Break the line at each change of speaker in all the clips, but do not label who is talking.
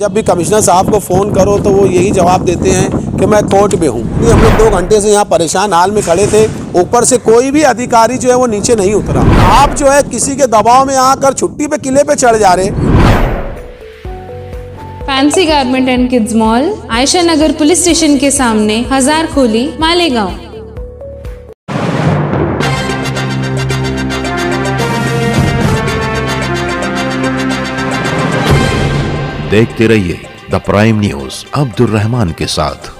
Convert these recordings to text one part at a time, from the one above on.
जब भी कमिश्नर साहब को फ़ोन करो तो वो यही जवाब देते हैं कि मैं कोर्ट में हूँ। हम लोग 2 घंटे से यहाँ परेशान हाल में खड़े थे, ऊपर से कोई भी अधिकारी जो है वो नीचे नहीं उतरा। आप जो है किसी के दबाव में आकर छुट्टी पे किले पे चढ़ जा रहे।
Fancy garment and kids mall, Ayesha Nagar police station के सामने, हजारखोली, मालेगांव।
देखते रहिए the prime news Abdul Rahman के साथ।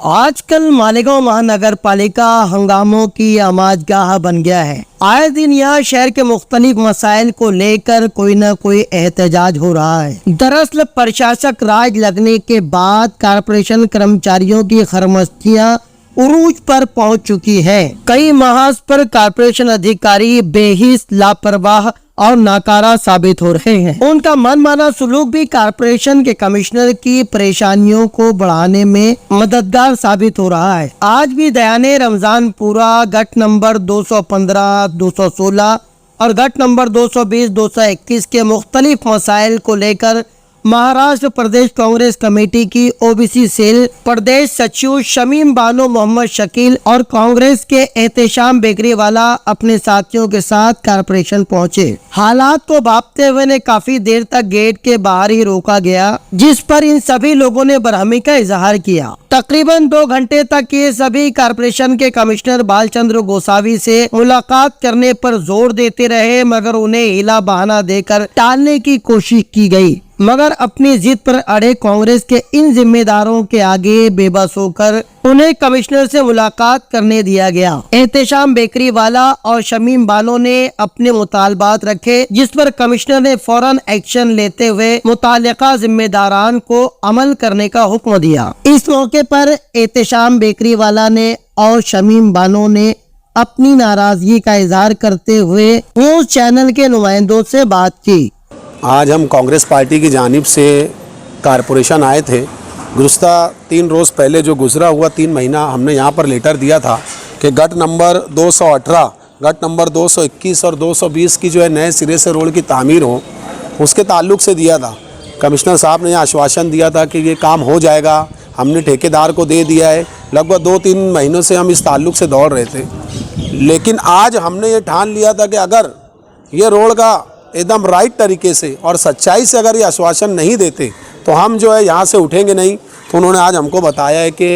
आजकल मालेगांव महानगर पालिका हंगामों की आमाजगाह बन गया है। आए दिन यहाँ शहर के मुख्तलिफ मसाइल को लेकर कोई न कोई एहतजाज हो रहा है। दरअसल प्रशासक राज लगने के बाद कारपोरेशन कर्मचारियों की खरमस्तियाँ उरूज पर पहुंच चुकी है। कई महाज पर कारपोरेशन अधिकारी बेहिस, लापरवाह और नाकारा साबित हो रहे हैं। उनका मनमाना सुलूक भी कारपोरेशन के कमिश्नर की परेशानियों को बढ़ाने में मददगार साबित हो रहा है। आज भी दयाने रमजानपुरा गट नंबर 215, 216 और गट नंबर 220, 221 के मुख्तलिफ मसाइल को लेकर महाराष्ट्र प्रदेश कांग्रेस कमेटी की ओबीसी सेल प्रदेश सचिव शमीम बानो मोहम्मद शकील और कांग्रेस के एहतेशाम बेकरी वाला अपने साथियों के साथ कारपोरेशन पहुंचे। हालात को भांपते हुए ने काफी देर तक गेट के बाहर ही रोका गया, जिस पर इन सभी लोगों ने बरहमी का इजहार किया। तकरीबन 2 घंटे तक ये सभी कारपोरेशन के कमिश्नर बालचंद्र गोसावी से मुलाकात करने पर जोर देते रहे, मगर उन्हें हिला बहाना देकर टालने की कोशिश की गई। मगर अपनी जिद पर अड़े कांग्रेस के इन जिम्मेदारों के आगे बेबस होकर उन्हें कमिश्नर से मुलाकात करने दिया गया। एहतेशाम बेकरी वाला और शमीम बानो ने अपने मुतालबात रखे, जिस पर कमिश्नर ने फौरन एक्शन लेते हुए मुताल्लिका जिम्मेदारान को अमल करने का हुक्म दिया। इस मौके पर एहतेशाम बेकरी वाला ने और शमीम बानो ने अपनी नाराजगी का इजहार करते हुए न्यूज चैनल के नुमाइंदों से बात की।
आज हम कांग्रेस पार्टी की जानिब से कारपोरेशन आए थे। गुज़श्ता 3 रोज़ पहले जो गुजरा हुआ 3 महीना हमने यहाँ पर लेटर दिया था कि गट नंबर 218, गट नंबर 221 और 220 की जो है नए सिरे से रोड की तामीर हो, उसके ताल्लुक़ से दिया था। कमिश्नर साहब ने आश्वासन दिया था कि ये काम हो जाएगा, हमने ठेकेदार को दे दिया है। लगभग 2-3 महीनों से हम इस ताल्लुक़ से दौड़ रहे थे, लेकिन आज हमने ये ठान लिया था कि अगर ये रोड का एकदम राइट तरीके से और सच्चाई से अगर ये आश्वासन नहीं देते तो हम जो है यहाँ से उठेंगे नहीं। तो उन्होंने आज हमको बताया है कि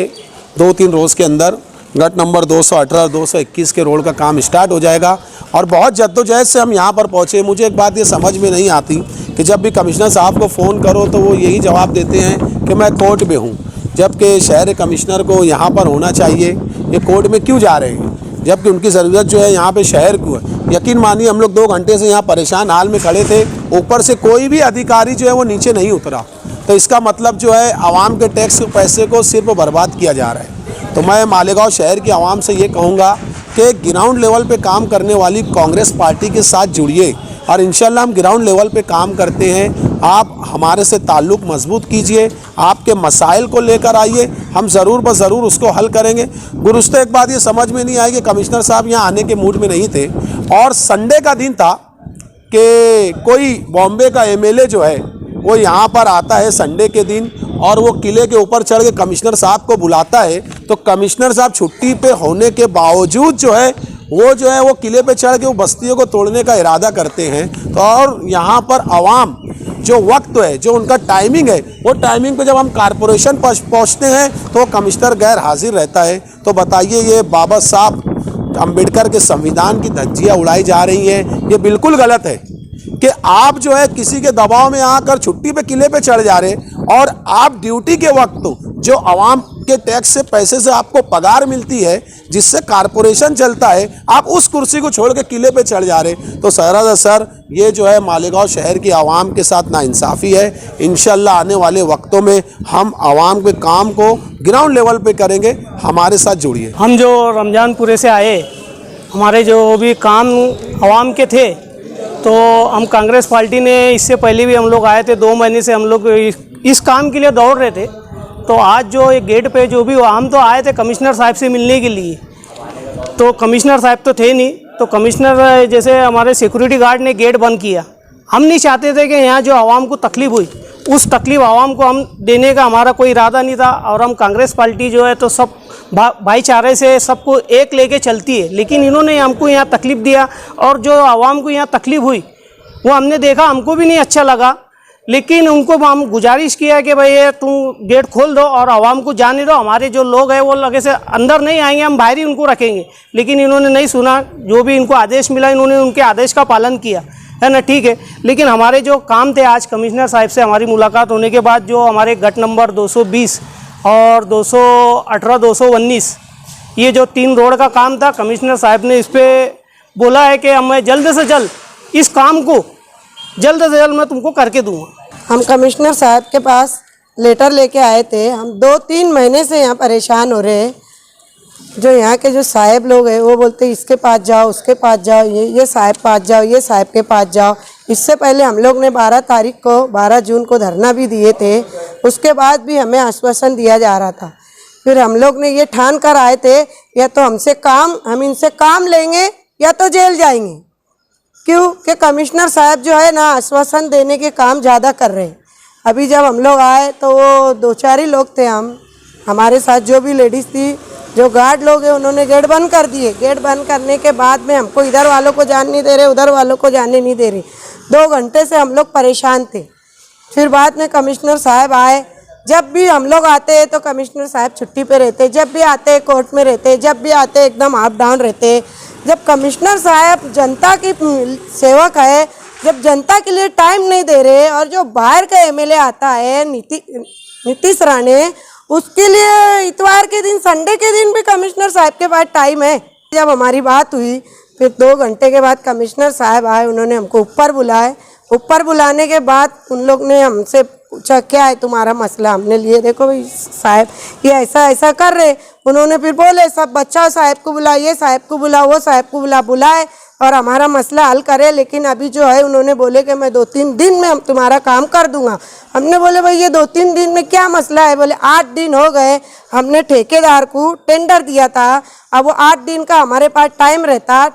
2-3 रोज़ के अंदर गट नंबर 218 और 221 के रोड का काम स्टार्ट हो जाएगा। और बहुत जद्दोजहद से हम यहाँ पर पहुँचे। मुझे एक बात ये समझ में नहीं आती कि जब भी कमिश्नर साहब को फ़ोन करो तो वो यही जवाब देते हैं कि मैं कोर्ट में हूँ, जबकि शहर कमिश्नर को यहाँ पर होना चाहिए। ये कोर्ट में क्यों जा रहे हैं जबकि उनकी ज़रूरत जो है यहाँ पे शहर को है। यकीन मानिए हम लोग 2 घंटे से यहाँ परेशान हाल में खड़े थे, ऊपर से कोई भी अधिकारी जो है वो नीचे नहीं उतरा। तो इसका मतलब जो है आवाम के टैक्स के पैसे को सिर्फ बर्बाद किया जा रहा है। तो मैं मालेगांव शहर की आवाम से ये कहूँगा कि ग्राउंड लेवल पे काम करने वाली कांग्रेस पार्टी के साथ जुड़िए और इंशाल्लाह हम ग्राउंड लेवल पे काम करते हैं। आप हमारे से ताल्लुक़ मजबूत कीजिए, आपके मसाइल को लेकर आइए, हम ज़रूर ब ज़रूर उसको हल करेंगे। गुरुस्ते एक बात ये समझ में नहीं आई कि कमिश्नर साहब यहाँ आने के मूड में नहीं थे और संडे का दिन था कि कोई बॉम्बे का एमएलए जो है वो यहाँ पर आता है संडे के दिन और वो किले के ऊपर चढ़ के कमिश्नर साहब को बुलाता है। तो कमिश्नर साहब छुट्टी पे होने के बावजूद जो है वो किले पे चढ़ के वो बस्तियों को तोड़ने का इरादा करते हैं। तो और यहाँ पर आवाम जो वक्त है, जो उनका टाइमिंग है, वो टाइमिंग पे जब हम कारपोरेशन पहुँचते हैं तो कमिश्नर गैर हाजिर रहता है। तो बताइए ये बाबा साहब अम्बेडकर के संविधान की धज्जियाँ उड़ाई जा रही हैं। ये बिल्कुल गलत है कि आप जो है किसी के दबाव में आकर छुट्टी पे किले पे चढ़ जा रहे और आप ड्यूटी के वक्त जो आवाम के टैक्स से पैसे से आपको पगार मिलती है, जिससे कारपोरेशन चलता है, आप उस कुर्सी को छोड़ के किले पे चढ़ जा रहे। तो सर ये जो है मालेगांव शहर की आवाम के साथ नाइंसाफ़ी है। इंशाल्लाह आने वाले वक्तों में हम आवाम के काम को ग्राउंड लेवल पे करेंगे। हमारे साथ जुड़िए।
हम जो रमजानपुरे से आए, हमारे जो भी काम आवाम के थे, तो हम कांग्रेस पार्टी ने इससे पहले भी हम लोग आए थे। 2 महीने से हम लोग इस काम के लिए दौड़ रहे थे। तो आज जो एक गेट पे जो भी हम तो आए थे कमिश्नर साहब से मिलने के लिए, तो कमिश्नर साहब तो थे नहीं। तो कमिश्नर जैसे हमारे सिक्योरिटी गार्ड ने गेट बंद किया। हम नहीं चाहते थे कि यहाँ जो आवाम को तकलीफ़ हुई उस तकलीफ आवाम को हम देने का हमारा कोई इरादा नहीं था। और हम कांग्रेस पार्टी जो है तो सब भाईचारे से सबको एक लेके चलती है, लेकिन इन्होंने हमको यहाँ तकलीफ़ दिया और जो आवाम को यहाँ तकलीफ़ हुई वो हमने देखा, हमको भी नहीं अच्छा लगा। लेकिन उनको हम गुजारिश किया कि भाई ये तुम गेट खोल दो और आवाम को जाने दो, हमारे जो लोग हैं वो लगे से अंदर नहीं आएंगे, हम बाहर ही उनको रखेंगे। लेकिन इन्होंने नहीं सुना, जो भी इनको आदेश मिला इन्होंने उनके आदेश का पालन किया, है ना, ठीक है। लेकिन हमारे जो काम थे, आज कमिश्नर साहब से हमारी मुलाकात होने के बाद जो हमारे गट नंबर 220 और 218, 219 ये जो 3 रोड का काम था, कमिश्नर साहब ने इस पर बोला है कि मैं जल्द से जल्द इस काम को जल्द से जल्द मैं तुमको करके दूंगा।
हम कमिश्नर साहब के पास लेटर लेके आए थे। हम 2-3 महीने से यहाँ परेशान हो रहे हैं। जो यहाँ के जो साहब लोग हैं वो बोलते इसके पास जाओ, उसके पास जाओ, ये साहब पास जाओ, ये साहब के पास जाओ। इससे पहले हम लोग ने 12 जून को धरना भी दिए थे, उसके बाद भी हमें आश्वासन दिया जा रहा था। फिर हम लोग ने ये ठान कर आए थे या तो हम इनसे काम लेंगे या तो जेल जाएंगे। क्यों कि कमिश्नर साहब जो है ना आश्वासन देने के काम ज़्यादा कर रहे हैं। अभी जब हम लोग आए तो वो 2-4 ही लोग थे, हमारे साथ जो भी लेडीज़ थी, जो गार्ड लोग हैं उन्होंने गेट बंद कर दिए। गेट बंद करने के बाद में हमको इधर वालों को जाने नहीं दे रहे, उधर वालों को जाने नहीं दे रहे। 2 घंटे से हम लोग परेशान थे। फिर बाद में कमिश्नर साहब आए। जब भी हम लोग आते हैं तो कमिश्नर साहब छुट्टी पे रहते, जब भी आते हैं कोर्ट में रहते, जब भी आते एकदम अप डाउन रहते। जब कमिश्नर साहब जनता की सेवक है, जब जनता के लिए टाइम नहीं दे रहे और जो बाहर का एमएलए आता है नीतीश राणे, उसके लिए इतवार के दिन, संडे के दिन भी कमिश्नर साहब के पास टाइम है। जब हमारी बात हुई फिर 2 घंटे के बाद कमिश्नर साहब आए, उन्होंने हमको ऊपर बुलाए। ऊपर बुलाने के बाद उन लोग ने हमसे पूछा क्या है तुम्हारा मसला। हमने लिए देखो भाई साहब ये ऐसा ऐसा कर रहे। उन्होंने फिर बोले सब बच्चा साहब को बुला, ये साहब को बुला, वो साहब को बुलाए और हमारा मसला हल करे। लेकिन अभी जो है उन्होंने बोले कि मैं 2-3 दिन में हम तुम्हारा काम कर दूंगा। हमने बोले भाई ये 2-3 दिन में क्या मसला है। बोले 8 दिन हो गए, हमने ठेकेदार को टेंडर दिया था, अब वो 8 दिन का हमारे पास टाइम रहता।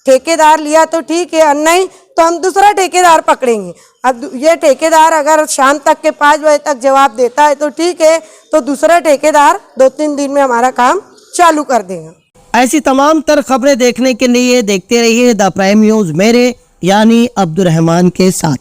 ठेकेदार लिया तो ठीक है, और नहीं तो हम दूसरा ठेकेदार पकड़ेंगे। अब ये ठेकेदार अगर शाम तक के 5 बजे तक जवाब देता है तो ठीक है, तो दूसरा ठेकेदार 2-3 दिन में हमारा काम चालू कर देगा।
ऐसी तमाम तर खबरें देखने के लिए देखते रहिए द प्राइम न्यूज़ मेरे यानी अब्दुल रहमान के साथ।